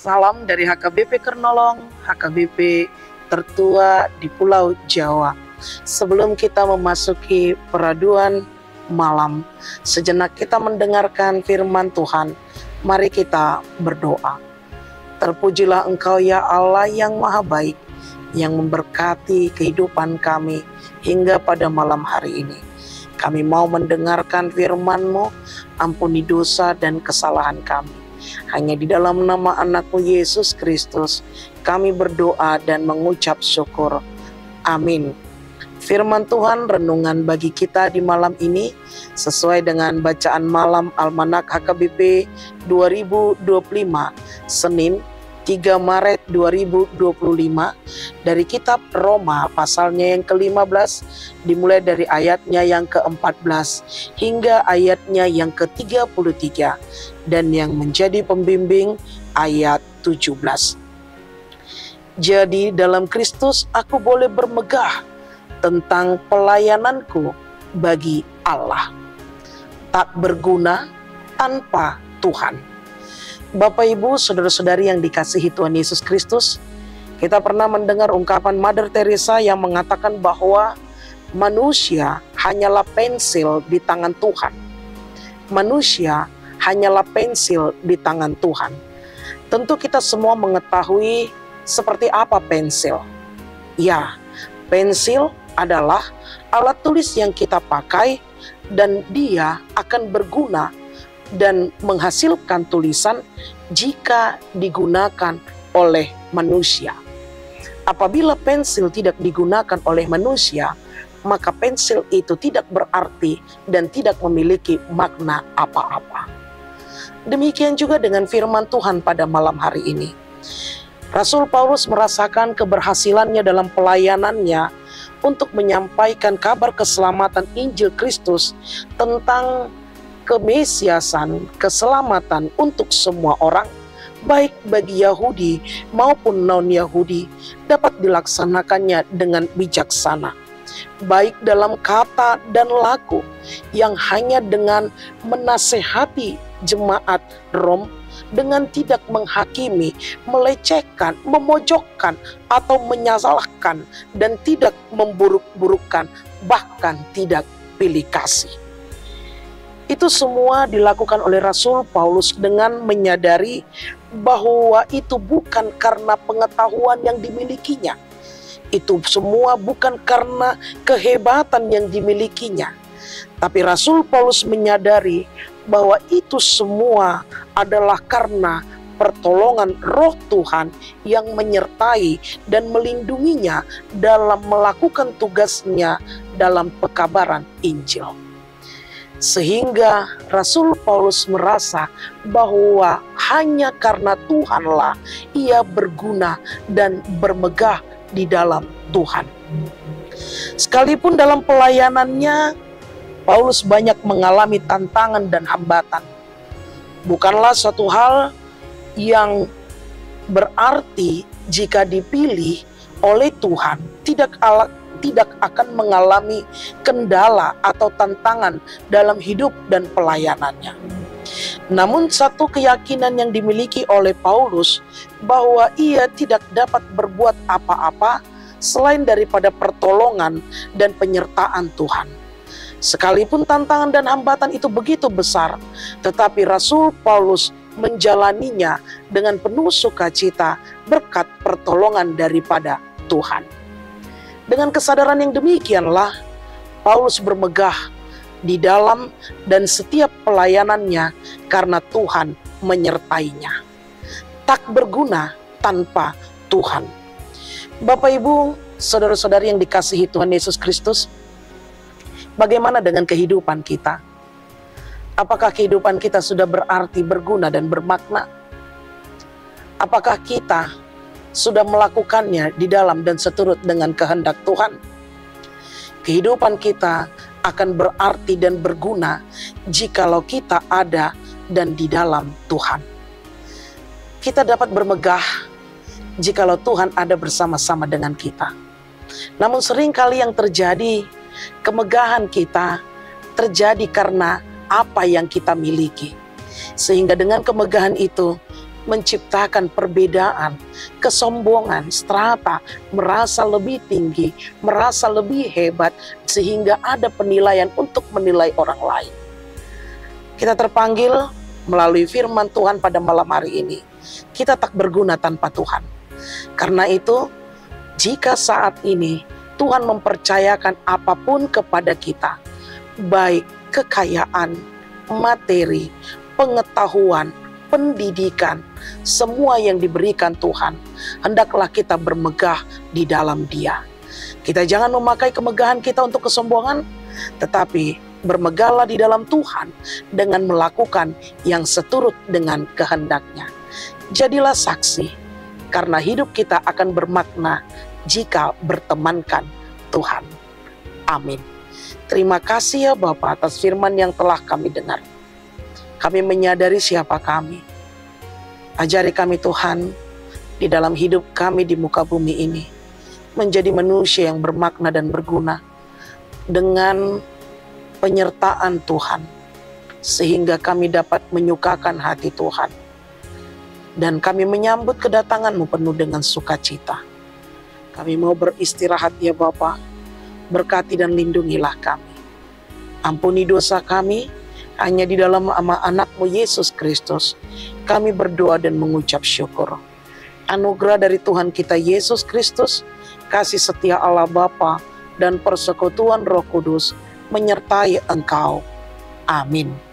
Salam dari HKBP Kernolong, HKBP tertua di Pulau Jawa. Sebelum kita memasuki peraduan malam, sejenak kita mendengarkan firman Tuhan. Mari kita berdoa. Terpujilah Engkau ya Allah yang maha baik, yang memberkati kehidupan kami hingga pada malam hari ini. Kami mau mendengarkan firman-Mu, ampuni dosa dan kesalahan kami. Hanya di dalam nama anak-Mu Yesus Kristus kami berdoa dan mengucap syukur. Amin. Firman Tuhan renungan bagi kita di malam ini sesuai dengan bacaan malam Almanak HKBP 2025 Senin 3 Maret 2025 dari kitab Roma pasalnya yang ke-15 dimulai dari ayatnya yang ke-14 hingga ayatnya yang ke-33 dan yang menjadi pembimbing ayat 17. Jadi dalam Kristus aku boleh bermegah tentang pelayananku bagi Allah, tak berguna tanpa Tuhan. Bapak Ibu, saudara-saudari yang dikasihi Tuhan Yesus Kristus, kita pernah mendengar ungkapan Mother Teresa yang mengatakan bahwa manusia hanyalah pensil di tangan Tuhan. Manusia hanyalah pensil di tangan Tuhan. Tentu kita semua mengetahui seperti apa pensil. Ya, pensil adalah alat tulis yang kita pakai dan dia akan berguna dan menghasilkan tulisan jika digunakan oleh manusia. Apabila pensil tidak digunakan oleh manusia, maka pensil itu tidak berarti dan tidak memiliki makna apa-apa. Demikian juga dengan firman Tuhan pada malam hari ini. Rasul Paulus merasakan keberhasilannya dalam pelayanannya untuk menyampaikan kabar keselamatan Injil Kristus tentang kemesiasan, keselamatan untuk semua orang, baik bagi Yahudi maupun non-Yahudi, dapat dilaksanakannya dengan bijaksana, baik dalam kata dan laku, yang hanya dengan menasehati jemaat Rom, dengan tidak menghakimi, melecehkan, memojokkan, atau menyasalahkan, dan tidak memburuk-burukkan, bahkan tidak pilih kasih. Itu semua dilakukan oleh Rasul Paulus dengan menyadari bahwa itu bukan karena pengetahuan yang dimilikinya. Itu semua bukan karena kehebatan yang dimilikinya. Tapi Rasul Paulus menyadari bahwa itu semua adalah karena pertolongan Roh Tuhan yang menyertai dan melindunginya dalam melakukan tugasnya dalam pekabaran Injil. Sehingga Rasul Paulus merasa bahwa hanya karena Tuhanlah ia berguna dan bermegah di dalam Tuhan. Sekalipun dalam pelayanannya, Paulus banyak mengalami tantangan dan hambatan. Bukanlah suatu hal yang berarti jika dipilih oleh Tuhan tidak akan mengalami kendala atau tantangan dalam hidup dan pelayanannya. Namun satu keyakinan yang dimiliki oleh Paulus bahwa ia tidak dapat berbuat apa-apa selain daripada pertolongan dan penyertaan Tuhan. Sekalipun tantangan dan hambatan itu begitu besar, tetapi Rasul Paulus menjalaninya dengan penuh sukacita berkat pertolongan daripada Tuhan. Dengan kesadaran yang demikianlah, Paulus bermegah di dalam dan setiap pelayanannya karena Tuhan menyertainya. Tak berguna tanpa Tuhan. Bapak Ibu, saudara-saudari yang dikasihi Tuhan Yesus Kristus, bagaimana dengan kehidupan kita? Apakah kehidupan kita sudah berarti, berguna, dan bermakna? Apakah kita sudah melakukannya di dalam dan seturut dengan kehendak Tuhan? Kehidupan kita akan berarti dan berguna jikalau kita ada dan di dalam Tuhan. Kita dapat bermegah jikalau Tuhan ada bersama-sama dengan kita. Namun seringkali yang terjadi, kemegahan kita terjadi karena apa yang kita miliki. Sehingga dengan kemegahan itu, menciptakan perbedaan, kesombongan, strata, merasa lebih tinggi, merasa lebih hebat, sehingga ada penilaian untuk menilai orang lain. Kita terpanggil melalui firman Tuhan pada malam hari ini. Kita tak berguna tanpa Tuhan. Karena itu, jika saat ini Tuhan mempercayakan apapun kepada kita, baik kekayaan, materi, pengetahuan, pendidikan, semua yang diberikan Tuhan, hendaklah kita bermegah di dalam Dia. Kita jangan memakai kemegahan kita untuk kesombongan, tetapi bermegahlah di dalam Tuhan dengan melakukan yang seturut dengan kehendak-Nya. Jadilah saksi, karena hidup kita akan bermakna jika bertemankan Tuhan. Amin. Terima kasih ya Bapa atas firman yang telah kami dengar. Kami menyadari siapa kami. Ajari kami Tuhan, di dalam hidup kami di muka bumi ini, menjadi manusia yang bermakna dan berguna, dengan penyertaan Tuhan, sehingga kami dapat menyukakan hati Tuhan. Dan kami menyambut kedatangan-Mu penuh dengan sukacita. Kami mau beristirahat ya Bapa, berkati dan lindungilah kami. Ampuni dosa kami, hanya di dalam nama anak-Mu Yesus Kristus, kami berdoa dan mengucap syukur. Anugerah dari Tuhan kita Yesus Kristus, kasih setia Allah Bapa, dan persekutuan Roh Kudus menyertai engkau. Amin.